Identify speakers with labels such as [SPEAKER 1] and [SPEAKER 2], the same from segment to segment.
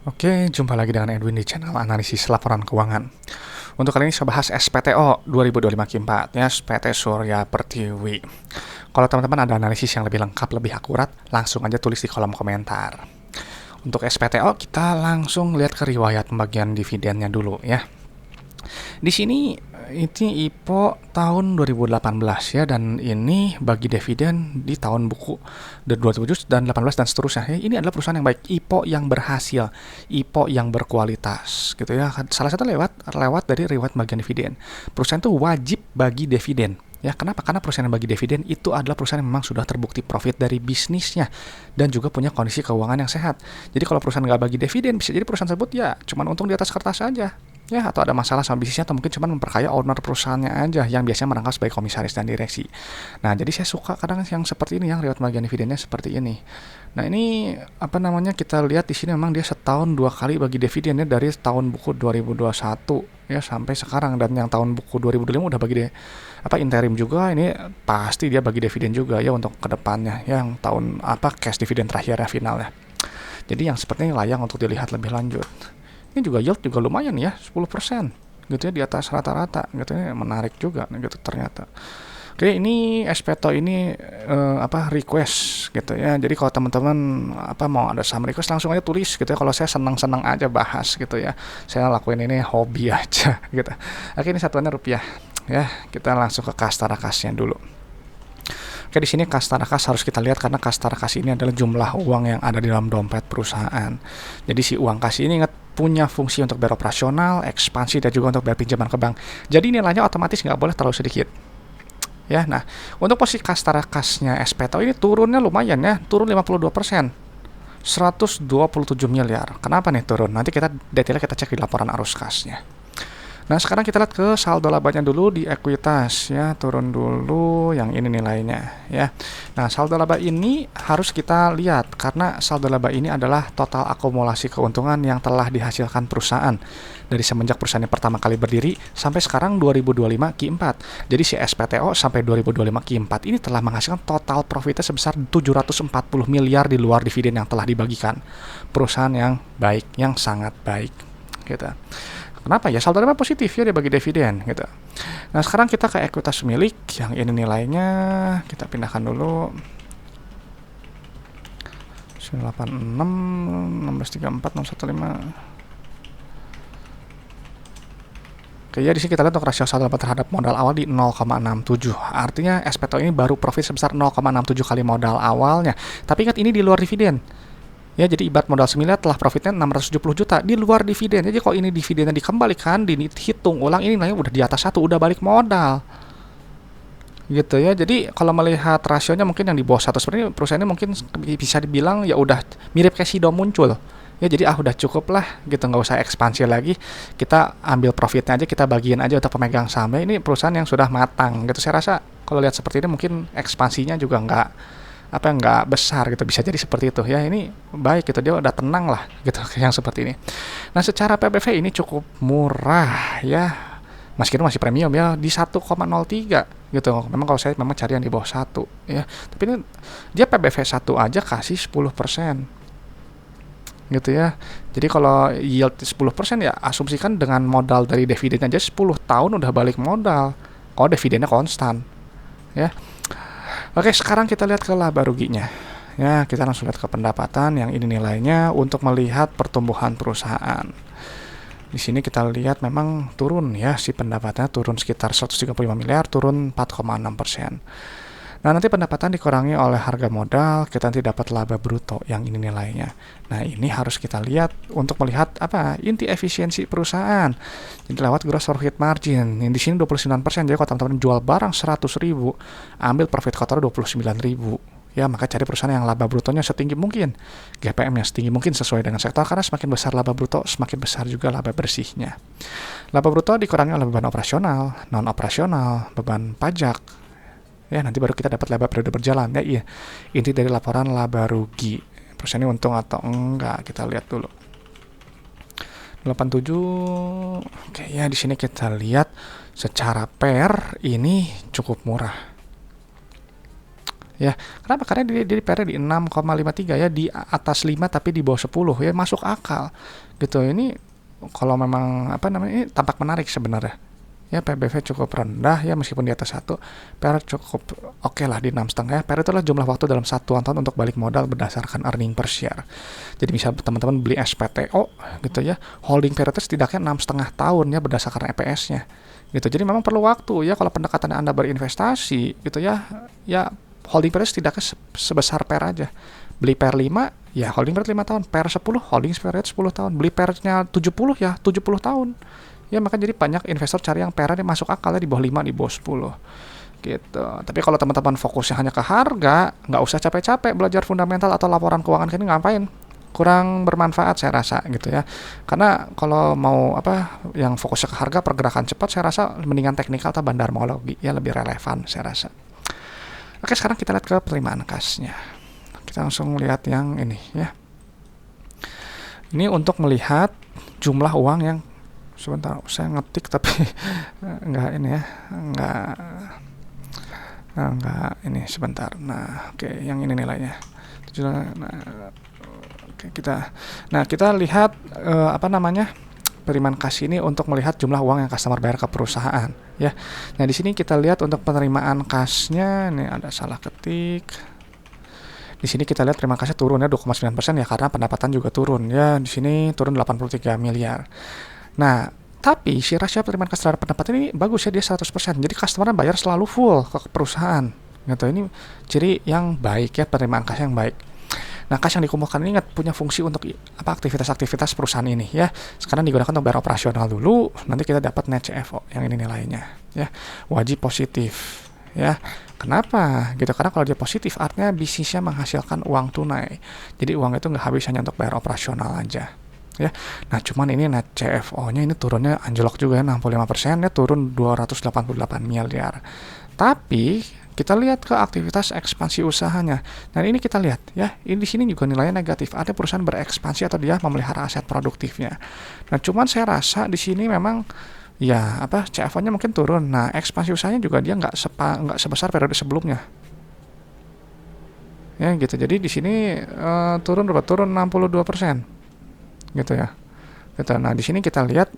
[SPEAKER 1] Oke, jumpa lagi dengan Edwin di channel analisis laporan keuangan. Untuk kali ini saya bahas SPTO 2025 Q4 ya, PT Surya Pertiwi. Kalau teman-teman ada analisis yang lebih lengkap, lebih akurat, langsung aja tulis di kolom komentar. Untuk SPTO kita langsung lihat ke riwayat pembagian dividennya dulu ya. Di sini ini IPO tahun 2018 ya, dan ini bagi dividen di tahun buku 2007 dan 18 dan seterusnya. Ya, ini adalah perusahaan yang baik, IPO yang berhasil, IPO yang berkualitas gitu ya. Salah satu lewat dari riwayat bagian dividen. Perusahaan itu wajib bagi dividen. Ya, kenapa? Karena perusahaan yang bagi dividen itu adalah perusahaan yang memang sudah terbukti profit dari bisnisnya dan juga punya kondisi keuangan yang sehat. Jadi kalau perusahaan nggak bagi dividen, bisa jadi perusahaan tersebut ya cuman untung di atas kertas saja. Ya, atau ada masalah sama bisnisnya, atau mungkin cuma memperkaya owner perusahaannya aja yang biasanya merangkap sebagai komisaris dan direksi. Nah, jadi saya suka kadang yang seperti ini, yang riwayat bagian dividennya seperti ini. Nah, ini apa namanya, kita lihat di sini memang dia setahun 2 kali bagi dividennya dari tahun buku 2021 ya sampai sekarang, dan yang tahun buku 2025 udah bagi interim juga. Ini pasti dia bagi dividen juga ya untuk kedepannya, yang tahun cash dividen terakhir ya, final ya. Jadi yang seperti ini layak untuk dilihat lebih lanjut. Ini juga yield juga lumayan ya, 10% gitu ya, di atas rata-rata gitu ya, menarik juga gitu ternyata. Oke, ini SPTO ini request gitu ya. Jadi kalau teman-teman mau ada saham request, langsung aja tulis gitu ya. Kalau saya senang-senang aja bahas gitu ya. Saya lakuin ini hobi aja gitu. Oke, ini satuannya rupiah ya. Kita langsung ke kastara kasnya dulu. Oke, di sini kastara kas harus kita lihat karena kastara kas ini adalah jumlah uang yang ada di dalam dompet perusahaan. Jadi si uang kas ini punya fungsi untuk beroperasional, ekspansi, dan juga untuk bayar pinjaman ke bank. Jadi nilainya otomatis nggak boleh terlalu sedikit. Ya, nah untuk posisi kastara kasnya SPTO ini turunnya lumayan ya, turun 52%. 127 miliar. Kenapa nih turun? Nanti kita detailnya kita cek di laporan arus kasnya. Nah, sekarang kita lihat ke saldo labanya dulu di ekuitas ya, turun dulu yang ini nilainya ya. Nah, saldo laba ini harus kita lihat karena saldo laba ini adalah total akumulasi keuntungan yang telah dihasilkan perusahaan dari semenjak perusahaan yang pertama kali berdiri sampai sekarang 2025 Q4. Jadi si SPTO sampai 2025 Q4 ini telah menghasilkan total profitnya sebesar 740 miliar di luar dividen yang telah dibagikan. Perusahaan yang baik, yang sangat baik gitu. Kenapa ya? Saldo laba positif ya, dia bagi dividen gitu. Nah, sekarang kita ke ekuitas milik yang ini nilainya kita pindahkan dulu. 986 1634 615. Oke ya, di sini kita lihat untuk rasio saldo laba terhadap modal awal di 0,67. Artinya SPTO ini baru profit sebesar 0,67 kali modal awalnya. Tapi ingat ini di luar dividen. Ya, jadi ibarat modal 9 miliar telah profitnya 670 juta di luar dividen. Jadi kalau ini dividennya dikembalikan, dihitung ulang, ini nilainya udah di atas 1, udah balik modal. Gitu ya. Jadi kalau melihat rasionya mungkin yang di bawah 1 sebenarnya perusahaannya mungkin bisa dibilang ya udah mirip kayak Sido muncul. Ya, jadi udah cukup lah gitu, nggak usah ekspansi lagi. Kita ambil profitnya aja, kita bagiin aja untuk pemegang sahamnya. Ini perusahaan yang sudah matang gitu. Saya rasa kalau lihat seperti ini mungkin ekspansinya juga nggak besar gitu, bisa jadi seperti itu ya. Ini baik gitu, dia udah tenang lah gitu yang seperti ini. Nah, secara PBV ini cukup murah ya, meskipun masih premium ya, di 1,03 gitu. Memang kalau saya memang cari yang di bawah 1 ya, tapi ini dia PBV 1 aja kasih 10% gitu ya. Jadi kalau yield 10% ya, asumsikan dengan modal dari dividen aja 10 tahun udah balik modal kalau dividennya konstan ya. Oke, sekarang kita lihat ke laba ruginya. Ya, kita langsung lihat ke pendapatan yang ini nilainya untuk melihat pertumbuhan perusahaan. Di sini kita lihat memang turun ya, si pendapatannya turun sekitar 135 miliar, turun 4,6%. Nah, nanti pendapatan dikurangi oleh harga modal, kita nanti dapat laba bruto yang ini nilainya. Nah, ini harus kita lihat untuk melihat inti efisiensi perusahaan. Jadi lewat gross profit margin. Yang di sini 29%. Jadi kalau teman-teman jual barang 100.000, ambil profit kotor 29.000. Ya, maka cari perusahaan yang laba brutonya setinggi mungkin, GPM-nya setinggi mungkin sesuai dengan sektor, karena semakin besar laba bruto, semakin besar juga laba bersihnya. Laba bruto dikurangi oleh beban operasional, non operasional, beban pajak. Ya, nanti baru kita dapat laba periode berjalan ya. Iya, inti dari laporan laba rugi, perusahaan ini untung atau enggak, kita lihat dulu. 87. Oke ya, di sini kita lihat secara per ini cukup murah ya. Kenapa? Karena dia PR di 6,53 ya, di atas 5 tapi di bawah 10 ya, masuk akal gitu. Ini kalau memang apa namanya, ini tampak menarik sebenarnya. Ya, PBV cukup rendah ya, meskipun di atas 1, PR cukup oke lah di 6,5 ya. PR itu adalah jumlah waktu dalam satuan tahun untuk balik modal berdasarkan earning per share. Jadi misal teman-teman beli SPTO gitu ya, holding period setidaknya 6,5 tahun ya berdasarkan EPS-nya gitu. Jadi memang perlu waktu ya kalau pendekatan Anda berinvestasi gitu ya. Ya, holding period setidaknya sebesar PR aja. Beli PR 5 ya holding period 5 tahun, PR 10 holding period 10 tahun, beli PR-nya 70 ya 70 tahun. Ya, maka jadi banyak investor cari yang PR-nya masuk akalnya di bawah 5, di bawah 10 gitu. Tapi kalau teman-teman fokusnya hanya ke harga, nggak usah capek-capek belajar fundamental atau laporan keuangan ini, ngapain? Kurang bermanfaat saya rasa gitu ya. Karena kalau mau apa yang fokusnya ke harga, pergerakan cepat, saya rasa mendingan teknikal atau bandarmologi ya, lebih relevan saya rasa. Oke, sekarang kita lihat ke penerimaan kasnya. Kita langsung lihat yang ini ya. Ini untuk melihat jumlah uang yang, sebentar saya ngetik tapi nggak ini ya, nggak ini sebentar. Nah, oke, yang ini nilainya. Nah, oke, kita lihat apa namanya, penerimaan kas ini untuk melihat jumlah uang yang customer bayar ke perusahaan ya. Nah, di sini kita lihat untuk penerimaan kasnya, ini ada salah ketik. Di sini kita lihat penerimaan kasnya turun ya 2,9% ya, karena pendapatan juga turun ya. Di sini turun 83 miliar. Nah, tapi si rasio penerimaan kas terhadap pendapatan ini bagus ya, dia 100%. Jadi customer bayar selalu full ke perusahaan. Gitu. Ini ciri yang baik ya, penerimaan kas yang baik. Nah, kas yang dikumpulkan ini punya fungsi untuk apa, aktivitas-aktivitas perusahaan ini ya. Sekarang digunakan untuk bayar operasional dulu, nanti kita dapat net CFO yang ini nilainya ya. Wajib positif ya. Kenapa? Gitu, karena kalau dia positif artinya bisnisnya menghasilkan uang tunai. Jadi uang itu nggak habis hanya untuk bayar operasional aja. Ya. Nah, cuman ini net CFO-nya ini turunnya anjlok juga ya, 65% ya, turun 288 miliar. Tapi kita lihat ke aktivitas ekspansi usahanya. Nah, ini kita lihat ya, ini di sini juga nilainya negatif. Ada perusahaan berekspansi atau dia memelihara aset produktifnya. Nah, cuman saya rasa di sini memang ya apa, CFO-nya mungkin turun. Nah, ekspansi usahanya juga dia nggak sebesar periode sebelumnya. Ya gitu. Jadi di sini turun 62%. Gitu ya. Gitu. Nah, di sini kita lihat,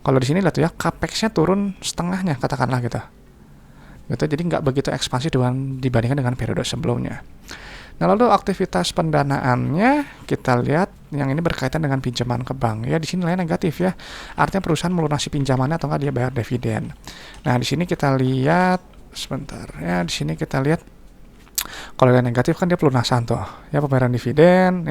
[SPEAKER 1] kalau di sini lihat ya, capex-nya turun setengahnya katakanlah gitu. Gitu, jadi nggak begitu ekspansif dibandingkan dengan periode sebelumnya. Nah, lalu aktivitas pendanaannya kita lihat yang ini berkaitan dengan pinjaman ke bank ya, di sini nilai negatif ya, artinya perusahaan melunasi pinjamannya atau nggak dia bayar dividen. Nah, di sini kita lihat sebentar ya, di sini kita lihat kalau yang negatif kan dia pelunasan tuh ya, pembayaran dividen,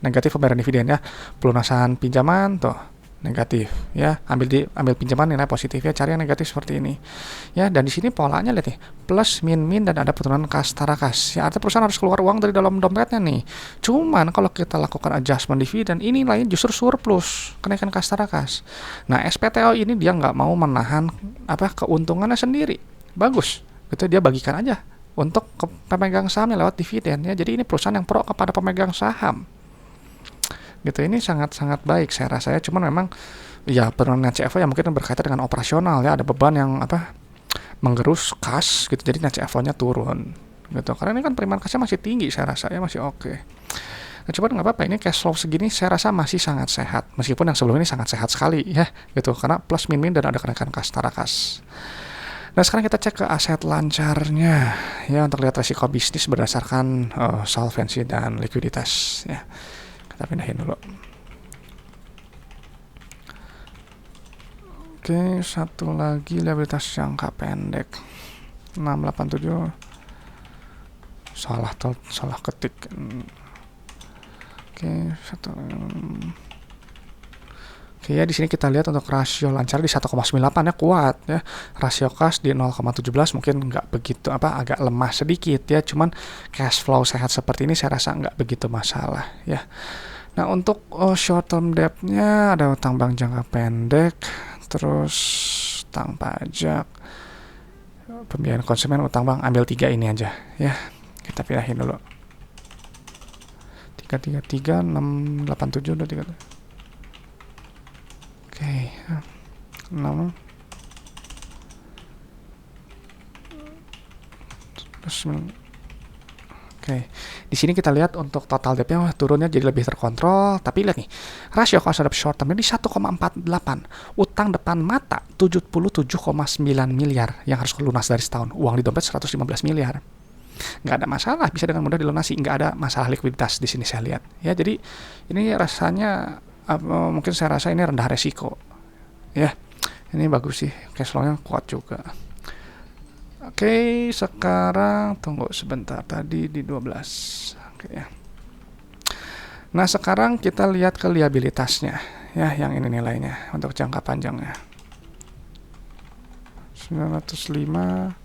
[SPEAKER 1] negatif pembayaran dividen ya, pelunasan pinjaman tuh negatif ya, ambil pinjaman nilai positif ya, cari yang negatif seperti ini ya. Dan di sini polanya lihat nih, plus min dan ada penurunan kas tara kas ya, artinya perusahaan harus keluar uang dari dalam dompetnya nih. Cuman kalau kita lakukan adjustment dividen, ini lain justru surplus, kenaikan kas tara kas. Nah, SPTO ini dia nggak mau menahan apa keuntungannya sendiri, bagus gitu, dia bagikan aja untuk pemegang sahamnya lewat dividen ya. Jadi ini perusahaan yang pro kepada pemegang saham gitu. Ini sangat-sangat baik saya rasa ya. Cuman memang ya penurunan CFO yang mungkin berkaitan dengan operasional ya, ada beban yang apa, menggerus kas gitu, jadi net CFO-nya turun gitu. Karena ini kan penerimaan kasnya masih tinggi saya rasa ya, masih oke. Nah, cuman nggak apa-apa, ini cash flow segini saya rasa masih sangat sehat, meskipun yang sebelum ini sangat sehat sekali ya gitu, karena plus min dan ada kenaikan kas tara kas. Nah, sekarang kita cek ke aset lancarnya ya, untuk lihat resiko bisnis berdasarkan solvensi dan likuiditas ya. Kita pindahin dulu. Oke, satu lagi liabilitas jangka pendek 687. Salah ketik. Oke, Oke ya, di sini kita lihat untuk rasio lancar di 1,98 ya, kuat ya. Rasio kas di 0,17 mungkin nggak begitu apa, agak lemah sedikit ya. Cuman cash flow sehat seperti ini saya rasa nggak begitu masalah ya. Nah, untuk short term debt-nya ada utang bank jangka pendek, terus utang pajak, pembiayaan konsumen, utang bank, ambil 3 ini aja ya. Kita pindahin dulu. 333 687 233. Oke, 6 terus Oke, di sini kita lihat untuk total debt-nya turunnya jadi lebih terkontrol, tapi lihat nih, rasio cost of short term ini 1,48, utang depan mata 77,9 miliar yang harus lunas dari setahun, uang di dompet 115 miliar. Nggak ada masalah, bisa dengan mudah dilunasi, nggak ada masalah likuiditas di sini saya lihat. Ya, jadi ini rasanya mungkin saya rasa ini rendah resiko. Ya, ini bagus sih, cash flow-nya kuat juga. Oke, sekarang tunggu sebentar, tadi di 12. Oke ya. Nah, sekarang kita lihat ke liabilitasnya. Ya, yang ini nilainya untuk jangka panjangnya. 905.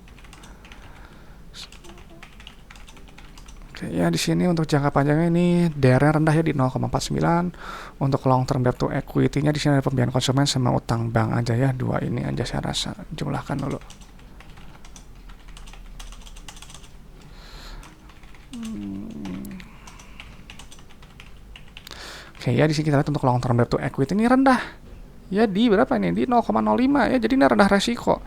[SPEAKER 1] Oke, ya di sini untuk jangka panjangnya ini DR rendah ya di 0,49. Untuk long term debt to equity-nya di sini ada pembiayaan konsumen sama utang bank aja ya, dua ini aja saya rasa. Jumlahkan dulu. Oke ya, di sini kita lihat untuk long term debt to equity ini rendah. Ya di berapa ini? Di 0,05 ya. Jadi ini rendah resiko.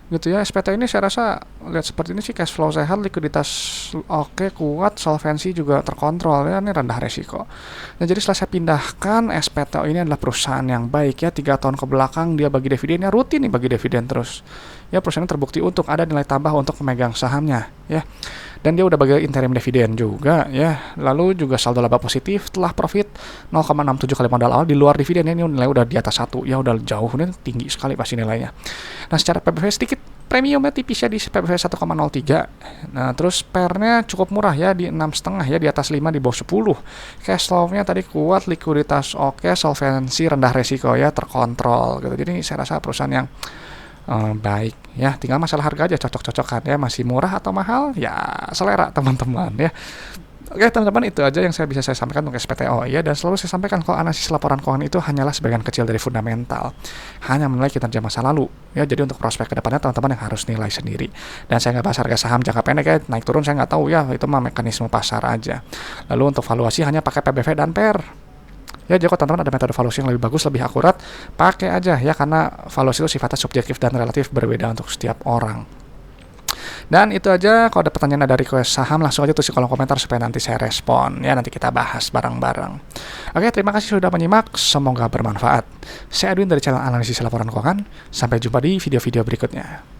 [SPEAKER 1] Gitu ya. SPT ini saya rasa lihat seperti ini sih, cash flow sehat, likuiditas oke, kuat, solvensi juga terkontrol ya. Ini rendah resiko. Nah, jadi setelah saya pindahkan, SPTO ini adalah perusahaan yang baik ya. 3 tahun ke belakang dia bagi dividennya rutin nih, bagi dividen terus. Ya, perusahaan terbukti untuk ada nilai tambah untuk pemegang sahamnya ya. Dan dia udah bagi interim dividen juga ya. Lalu juga saldo laba positif telah profit 0,67 kali modal awal di luar dividen. Ini nilai udah di atas 1 ya, udah jauh, ini tinggi sekali pasti nilainya. Nah, secara PBV sedikit premiumnya tipis ya di PBV 1,03. Nah, terus pernya cukup murah ya di 6,5 ya, di atas 5, di bawah 10. Cash flow-nya tadi kuat, likuiditas oke, solvensi rendah resiko ya, terkontrol gitu. Jadi saya rasa perusahaan yang baik ya, tinggal masalah harga aja, cocok-cocokan ya, masih murah atau mahal ya selera teman-teman ya. Oke teman-teman, itu aja yang bisa saya sampaikan untuk SPTO ya, dan selalu saya sampaikan kalau analisis laporan keuangan itu hanyalah sebagian kecil dari fundamental, hanya menilai kinerja masa lalu ya. Jadi untuk prospek kedepannya teman-teman yang harus nilai sendiri, dan saya nggak bahas harga saham jangka pendek ya, naik turun saya nggak tahu ya, itu mah mekanisme pasar aja. Lalu untuk valuasi hanya pakai PBV dan PER. Ya, jika teman-teman ada metode valuasi yang lebih bagus, lebih akurat, pakai aja ya, karena valuasi itu sifatnya subjektif dan relatif berbeda untuk setiap orang. Dan itu aja, kalau ada pertanyaan dari request saham langsung aja tulis di kolom komentar supaya nanti saya respon ya, nanti kita bahas bareng-bareng. Oke, terima kasih sudah menyimak, semoga bermanfaat. Saya Edwin dari channel analisis laporan keuangan, sampai jumpa di video-video berikutnya.